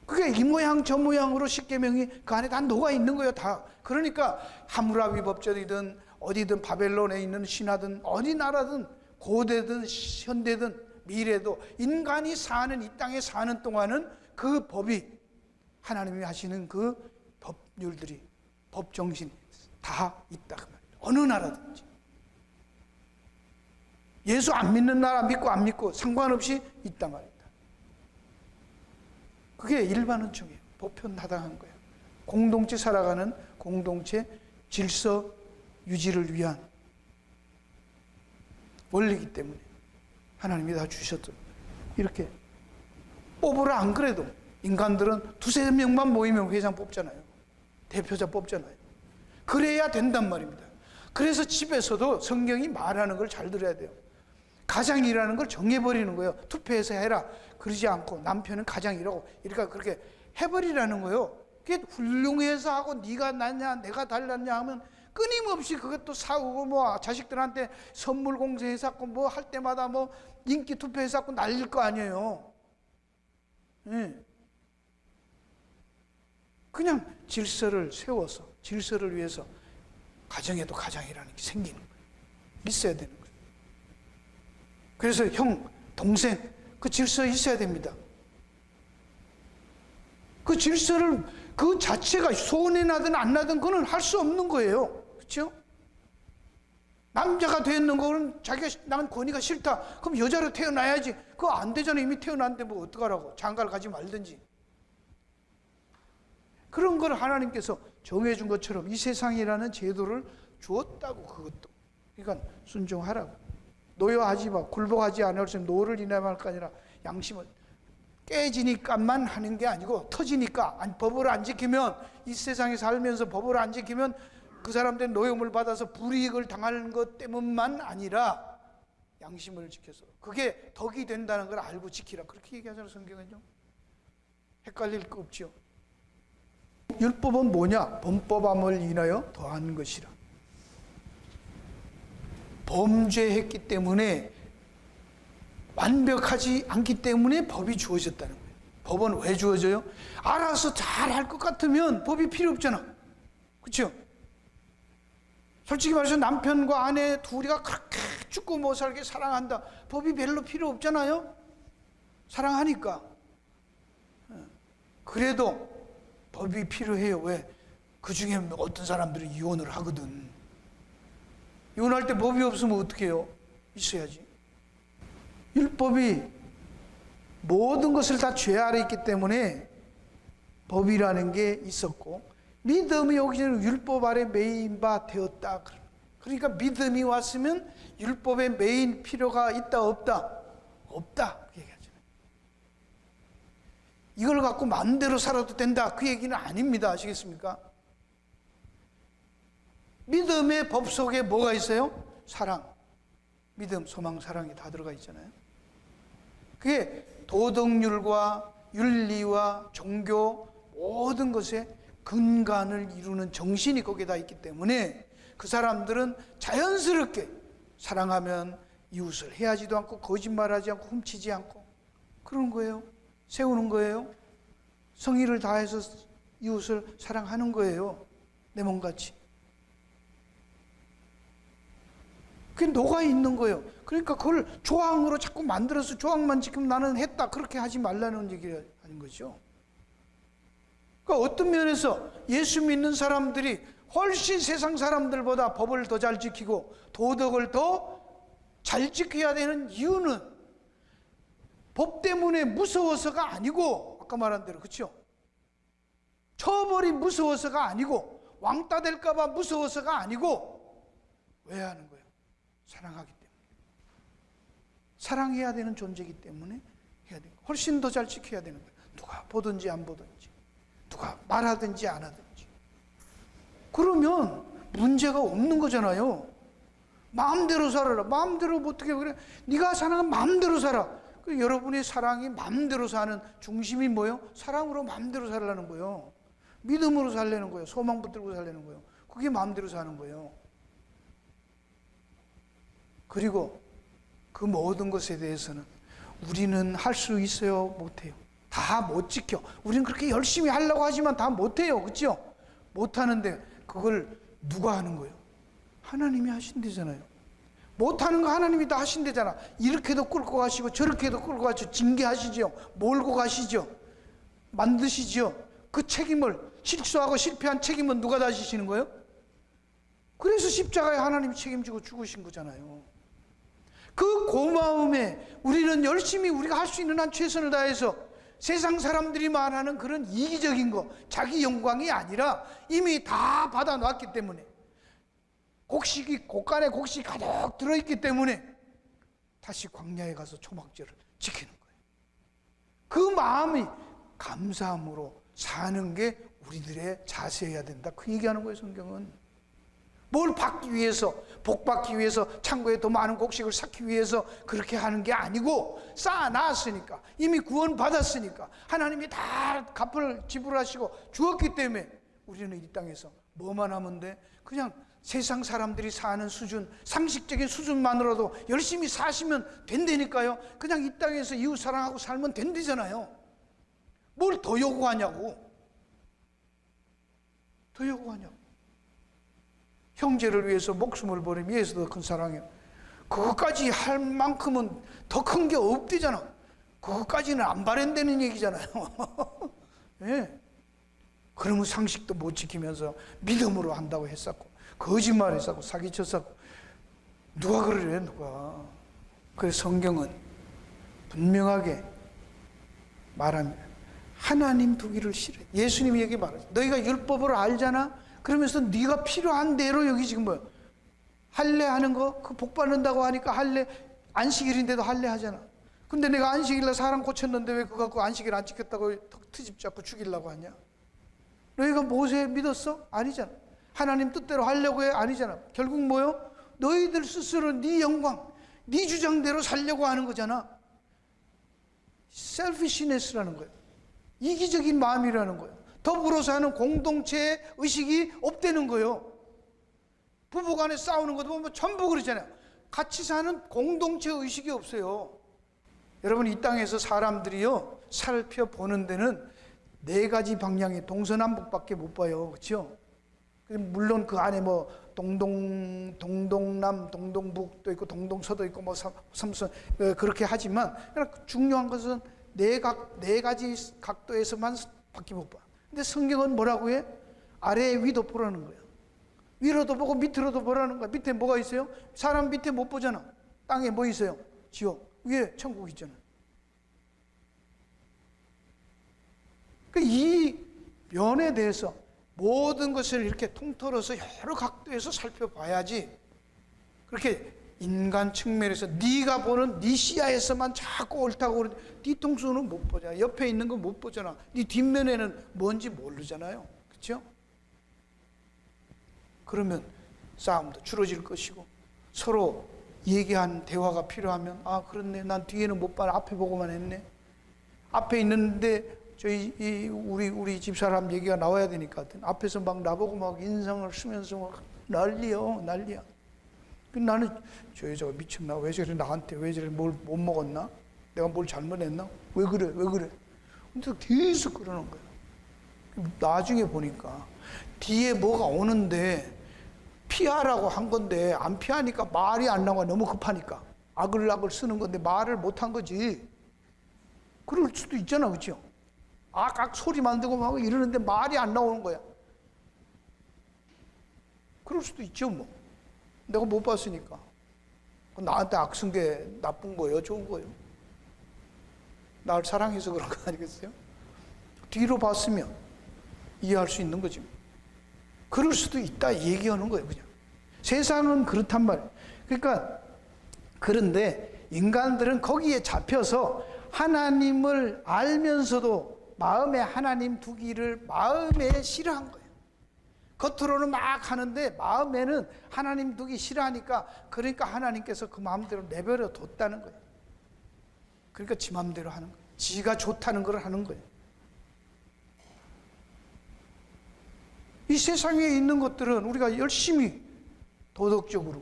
그게 이 모양 저 모양으로 십계명이 그 안에 다 녹아 있는 거예요. 다. 그러니까 하무라비 법전이든 어디든 바벨론에 있는 신하든 어디 나라든 고대든 현대든 미래도 인간이 사는 이 땅에 사는 동안은 그 법이 하나님이 하시는 그 법률들이 법정신 다 있다 그 말이에요. 어느 나라든지. 예수 안 믿는 나라 믿고 안 믿고 상관없이 있단 말입니다. 그게 일반원칙이에요. 보편하당한 거예요. 공동체 살아가는 공동체 질서 유지를 위한 원리이기 때문에 하나님이 다 주셨죠. 이렇게 뽑으라. 안 그래도 인간들은 두세 명만 모이면 회장 뽑잖아요. 대표자 뽑잖아요. 그래야 된단 말입니다. 그래서 집에서도 성경이 말하는 걸 잘 들어야 돼요. 가장이라는 걸 정해버리는 거예요. 투표해서 해라. 그러지 않고 남편은 가장이라고 이렇게 그렇게 해버리라는 거예요. 그게 훌륭해서 하고 네가 낫냐 내가 달랐냐 하면 끊임없이 그것도 사오고 뭐 자식들한테 선물 공세해서 뭐 할 때마다 뭐 인기 투표해서 날릴 거 아니에요. 네. 그냥 질서를 세워서 질서를 위해서 가정에도 가장이라는 게 생기는 거예요. 있어야 되는 거예요. 그래서 형, 동생 그 질서 있어야 됩니다. 그 질서를 그 자체가 소원이 나든 안 나든 그건 할 수 없는 거예요. 그렇죠? 남자가 되는 거는 자기가 난 권위가 싫다. 그럼 여자로 태어나야지. 그거 안 되잖아. 이미 태어났는데 뭐 어떡하라고. 장가를 가지 말든지. 그런 걸 하나님께서 정해준 것처럼 이 세상이라는 제도를 주었다고. 그것도 그러니까 순종하라고. 노여하지 마. 굴복하지 않을수 노를 인하할 거 아니라 양심을 깨지니까만 하는 게 아니고 터지니까 법을 안 지키면 이 세상에 살면서 법을 안 지키면 그 사람들 노여움을 받아서 불이익을 당하는 것 때문만 아니라 양심을 지켜서 그게 덕이 된다는 걸 알고 지키라. 그렇게 얘기하잖아요. 성경은요. 헷갈릴 거 없죠. 율법은 뭐냐? 범법함을 인하여 더한 것이라. 범죄했기 때문에 완벽하지 않기 때문에 법이 주어졌다는 거예요. 법은 왜 주어져요? 알아서 잘 할 것 같으면 법이 필요 없잖아. 그렇죠? 솔직히 말해서 남편과 아내 둘이가 그렇게 죽고 못 살게 사랑한다. 법이 별로 필요 없잖아요. 사랑하니까. 그래도 법이 필요해요. 왜? 그 중에 어떤 사람들이 이혼을 하거든. 이혼할 때 법이 없으면 어떻게 해요? 있어야지. 율법이 모든 것을 다 죄 아래 있기 때문에 법이라는 게 있었고 믿음이 오기 전에 율법 아래 매인 바 되었다. 그러니까 믿음이 왔으면 율법에 매인 필요가 있다 없다? 없다. 그 얘기하죠. 이걸 갖고 마음대로 살아도 된다. 그 얘기는 아닙니다. 아시겠습니까? 믿음의 법 속에 뭐가 있어요? 사랑. 믿음, 소망, 사랑이 다 들어가 있잖아요. 그게 도덕률과 윤리와 종교 모든 것의 근간을 이루는 정신이 거기에 다 있기 때문에 그 사람들은 자연스럽게 사랑하면 이웃을 해하지도 않고 거짓말하지 않고 훔치지 않고 그런 거예요. 세우는 거예요. 성의를 다해서 이웃을 사랑하는 거예요. 내 몸같이. 그게 녹아 있는 거예요. 그러니까 그걸 조항으로 자꾸 만들어서 조항만 지키면 나는 했다. 그렇게 하지 말라는 얘기가 하는 거죠. 그러니까 어떤 면에서 예수 믿는 사람들이 훨씬 세상 사람들보다 법을 더 잘 지키고 도덕을 더 잘 지켜야 되는 이유는 법 때문에 무서워서가 아니고 아까 말한 대로 그렇죠? 처벌이 무서워서가 아니고 왕따 될까 봐 무서워서가 아니고 왜 하는 거예요? 사랑하기 때문에. 사랑해야 되는 존재이기 때문에 해야 돼요. 훨씬 더 잘 지켜야 되는 거예요. 누가 보든지 안 보든지 누가 말하든지 안 하든지. 그러면 문제가 없는 거잖아요. 마음대로 살아라. 마음대로 어떻게 그래? 네가 사랑은 마음대로 살아. 여러분의 사랑이 마음대로 사는 중심이 뭐예요? 사랑으로 마음대로 살라는 거예요. 믿음으로 살려는 거예요. 소망 붙들고 살려는 거예요. 그게 마음대로 사는 거예요. 그리고 그 모든 것에 대해서는 우리는 할 수 있어요? 못해요? 다 다 못 지켜. 우리는 그렇게 열심히 하려고 하지만 다 못해요. 그렇죠? 못하는데 그걸 누가 하는 거예요? 하나님이 하신대잖아요. 못하는 거 하나님이 다 하신대잖아. 이렇게도 끌고 가시고 저렇게도 끌고 가시고 징계하시죠. 몰고 가시죠. 만드시죠. 그 책임을, 실수하고 실패한 책임은 누가 다 지시는 거예요? 그래서 십자가에 하나님이 책임지고 죽으신 거잖아요. 그 고마움에 우리는 열심히 우리가 할 수 있는 한 최선을 다해서 세상 사람들이 말하는 그런 이기적인 거, 자기 영광이 아니라 이미 다 받아놨기 때문에, 곡간에 곡식이 가득 들어있기 때문에 다시 광야에 가서 초막절을 지키는 거예요. 그 마음이 감사함으로 사는 게 우리들의 자세여야 된다. 그 얘기하는 거예요, 성경은. 뭘 받기 위해서, 복 받기 위해서, 창고에 더 많은 곡식을 쌓기 위해서 그렇게 하는 게 아니고, 쌓아놨으니까, 이미 구원 받았으니까, 하나님이 다 갚을 지불하시고 주었기 때문에 우리는 이 땅에서 뭐만 하면 돼? 그냥 세상 사람들이 사는 수준, 상식적인 수준만으로도 열심히 사시면 된다니까요. 그냥 이 땅에서 이웃 사랑하고 살면 된다잖아요. 뭘 더 요구하냐고. 더 요구하냐고. 형제를 위해서 목숨을 버리면 이에서 더 큰 사랑이에요. 그것까지 할 만큼은 더 큰 게 없대잖아. 그것까지는 안 바란다는 얘기잖아요. 네. 그러면 상식도 못 지키면서 믿음으로 한다고 했었고, 거짓말했었고, 사기쳤었고, 누가 그러래, 누가. 그래서 성경은 분명하게 말합니다. 하나님 두기를 싫어해. 예수님이 여기 말하죠. 너희가 율법을 알잖아? 그러면서 네가 필요한 대로, 여기 지금 뭐야? 할례 하는 거, 그 복 받는다고 하니까 할례, 안식일인데도 할례 하잖아. 근데 내가 안식일날 사람 고쳤는데 왜 그거 갖고 안식일 안 지켰다고 트집 잡고 죽이려고 하냐? 너희가 모세 믿었어? 아니잖아. 하나님 뜻대로 하려고 해? 아니잖아. 결국 뭐요? 너희들 스스로 네 영광, 네 주장대로 살려고 하는 거잖아. 셀피시네스라는 거예요. 이기적인 마음이라는 거예요. 더불어서 하는 공동체의 의식이 없다는 거예요. 부부간에 싸우는 것도 보면 전부 그러잖아요. 같이 사는 공동체 의식이 없어요. 여러분, 이 땅에서 사람들이요, 살펴보는 데는 4가지 방향의 동서남북밖에 못 봐요. 그렇죠? 물론 그 안에 뭐 동동남, 동동북도 있고 동동서도 있고 뭐 삼선 그렇게 하지만, 중요한 것은 네 가지 각도에서만 밖에 못 봐. 근데 성경은 뭐라고 해? 아래 위도 보라는 거예요. 위로도 보고 밑으로도 보라는 거야. 밑에 뭐가 있어요? 사람 밑에 못 보잖아. 땅에 뭐 있어요? 지옥. 위에 천국 있잖아. 이 면에 대해서 모든 것을 이렇게 통틀어서 여러 각도에서 살펴봐야지, 그렇게 인간 측면에서 네가 보는 네 시야에서만 자꾸 옳다고 그러는데 뒤통수는 못 보잖아. 옆에 있는 건 못 보잖아. 네 뒷면에는 뭔지 모르잖아요. 그렇죠? 그러면 싸움도 줄어질 것이고, 서로 얘기한 대화가 필요하면, 아 그렇네, 난 뒤에는 못 봐, 앞에 보고만 했네. 앞에 있는데 우리 집사람 얘기가 나와야 되니까 앞에서 막 나보고 막 인상을 쓰면서 막 난리야. 나는 저 여자가 미쳤나? 왜 저래? 나한테 왜 저래? 뭘 못 먹었나? 내가 뭘 잘못했나? 왜 그래? 근데 계속 그러는 거야. 나중에 보니까 뒤에 뭐가 오는데 피하라고 한 건데 안 피하니까 말이 안 나와. 너무 급하니까 아글아글 쓰는 건데 말을 못 한 거지. 그럴 수도 있잖아, 그렇죠? 악악 소리 만들고 막 이러는데 말이 안 나오는 거야. 그럴 수도 있죠, 뭐. 내가 못 봤으니까. 나한테 악 쓴 게 나쁜 거예요, 좋은 거예요? 나를 사랑해서 그런 거 아니겠어요? 뒤로 봤으면 이해할 수 있는 거지. 그럴 수도 있다 얘기하는 거예요, 그냥. 세상은 그렇단 말이에요. 그러니까, 그런데 인간들은 거기에 잡혀서 하나님을 알면서도 마음에 하나님 두기를 마음에 싫어한 거예요. 겉으로는 막 하는데 마음에는 하나님 두기 싫어하니까, 그러니까 하나님께서 그 마음대로 내버려 뒀다는 거예요. 그러니까 지 마음대로 하는 거예요. 지가 좋다는 걸 하는 거예요. 이 세상에 있는 것들은 우리가 열심히 도덕적으로,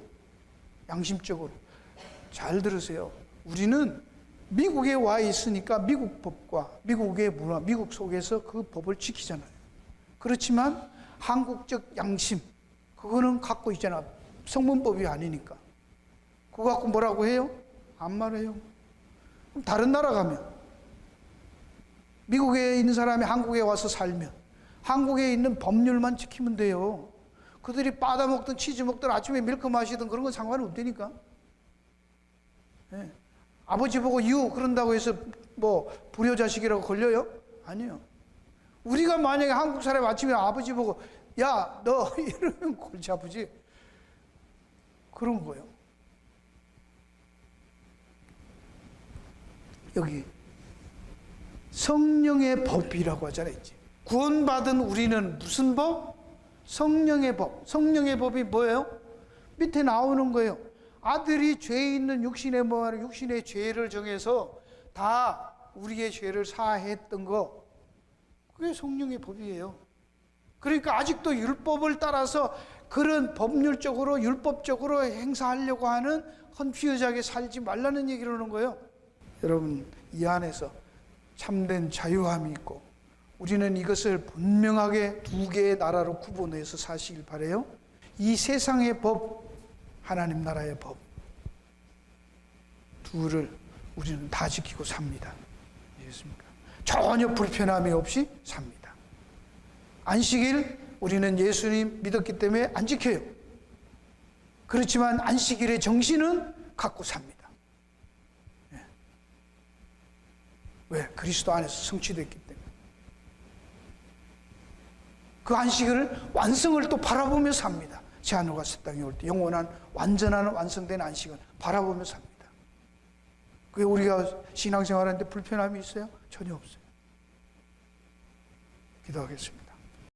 양심적으로, 잘 들으세요. 우리는 미국에 와 있으니까 미국 법과 미국의 문화, 미국 속에서 그 법을 지키잖아요. 그렇지만 한국적 양심, 그거는 갖고 있잖아. 성문법이 아니니까. 그거 갖고 뭐라고 해요? 안 말해요. 그럼 다른 나라 가면, 미국에 있는 사람이 한국에 와서 살면 한국에 있는 법률만 지키면 돼요. 그들이 바다 먹든 치즈 먹든 아침에 밀크 마시든 그런 건 상관이 없다니까. 네. 아버지 보고 유 그런다고 해서 뭐 불효자식이라고 걸려요? 아니요. 우리가 만약에 한국 사람이 아침에 아버지 보고 야, 너 이러면 골치 아프지. 그런 거예요. 여기 성령의 법이라고 하잖아요. 구원받은 우리는 무슨 법? 성령의 법. 성령의 법이 뭐예요? 밑에 나오는 거예요. 아들이 죄 있는 육신의 죄를 정해서 다 우리의 죄를 사했던 거, 그게 성령의 법이에요. 그러니까 아직도 율법을 따라서 그런 법률적으로 율법적으로 행사하려고 하는 헌피의자하게 살지 말라는 얘기를 하는 거예요. 여러분, 이 안에서 참된 자유함이 있고, 우리는 이것을 분명하게 두 개의 나라로 구분해서 사시길 바라요. 이 세상의 법, 하나님 나라의 법, 둘을 우리는 다 지키고 삽니다. 아시겠습니까? 전혀 불편함이 없이 삽니다. 안식일, 우리는 예수님 믿었기 때문에 안 지켜요. 그렇지만 안식일의 정신은 갖고 삽니다. 왜? 그리스도 안에서 성취됐기 때문에. 그 안식을 완성을 또 바라보며 삽니다. 제하늘과 새 땅이 올 때 영원한 완전한 완성된 안식을 바라보며 삽니다. 그게 우리가 신앙생활하는데 불편함이 있어요? 전혀 없어요. 기도하겠습니다.